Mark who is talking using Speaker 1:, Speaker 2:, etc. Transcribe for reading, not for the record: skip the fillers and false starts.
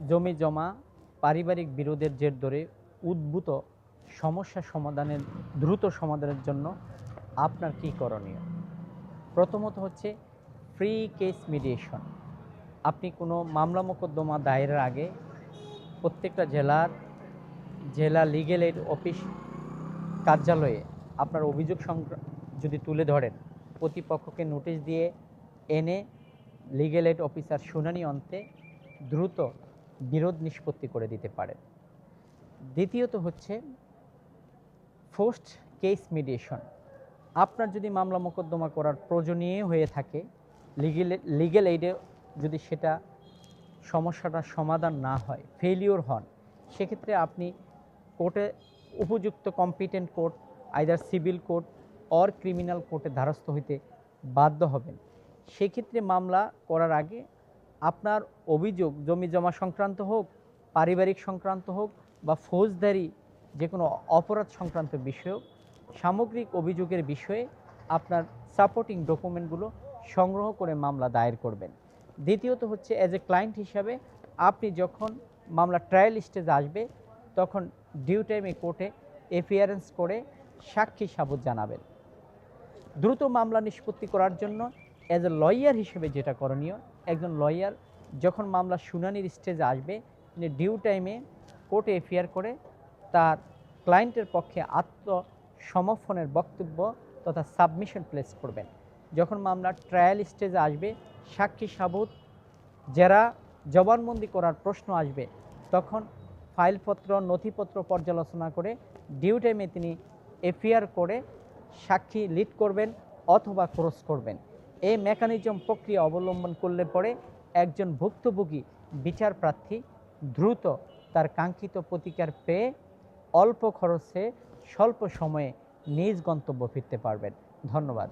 Speaker 1: জমি জমা পারিবারিক বিরোধের জের ধরে উদ্ভূত সমস্যা সমাধানের দ্রুত সমাধানের জন্য আপনার কী করণীয়? প্রথমত হচ্ছে ফ্রি কেস মিডিয়েশন। আপনি কোনো মামলা মোকদ্দমা দায়েরের আগে প্রত্যেকটা জেলা লিগ্যাল এইড অফিস কার্যালয়ে আপনার অভিযোগ যদি তুলে ধরেন, প্রতিপক্ষকে নোটিশ দিয়ে এনে লিগ্যাল এইড অফিসার শুনানি অন্তে দ্রুত বিরোধ নিষ্পত্তি করে দিতে পারেন। দ্বিতীয়ত হচ্ছে পোস্ট কেস মিডিয়েশন। আপনার যদি মামলা মোকদ্দমা করার প্রয়োজনীয় হয়ে থাকে, লিগ্যাল এইডে যদি সেটা সমস্যাটার সমাধান না হয়, ফেলিওর হন, সেক্ষেত্রে আপনি কোর্টে উপযুক্ত competent court, either civil court or criminal কোর্টে দ্বারস্থ হইতে বাধ্য হবেন। সেক্ষেত্রে মামলা করার আগে আপনার অভিযোগ জমি জমা সংক্রান্ত হোক, পারিবারিক সংক্রান্ত হোক বা ফৌজদারি যে কোনো অপরাধ সংক্রান্ত বিষয়, সামগ্রিক অভিযোগের বিষয়ে আপনার সাপোর্টিং ডকুমেন্টগুলো সংগ্রহ করে মামলা দায়ের করবেন। দ্বিতীয়ত হচ্ছে অ্যাজ এ ক্লায়েন্ট হিসাবে আপনি যখন মামলা ট্রায়াল স্টেজে আসবে তখন ডিউ টাইমে কোর্টে এপিয়ারেন্স করে সাক্ষী সাবুত জানাবেন। দ্রুত মামলা নিষ্পত্তি করার জন্য অ্যাজ এ লয়ার হিসেবে যেটা করণীয়, একজন লয়ার যখন মামলা শুনানির স্টেজে আসবে তিনি ডিউ টাইমে কোর্টে এফিয়ার করে তার ক্লায়েন্টের পক্ষে আত্মসমর্পণের বক্তব্য তথা সাবমিশন প্লেস করবেন। যখন মামলা ট্রায়াল স্টেজে আসবে, সাক্ষী সাবুত যারা জবানবন্দি করার প্রশ্ন আসবে, তখন ফাইলপত্র নথিপত্র পর্যালোচনা করে ডিউ টাইমে তিনি এফিআর করে সাক্ষী লিড করবেন অথবা ক্রস করবেন। এই মেকানিজম প্রক্রিয়া অবলম্বন করলে পরে একজন ভুক্তভোগী বিচার প্রার্থী দ্রুত তার কাঙ্ক্ষিত প্রতিকার পেয়ে অল্প খরচে স্বল্প সময়ে নিজ গন্তব্য ফিরতে পারবেন। ধন্যবাদ।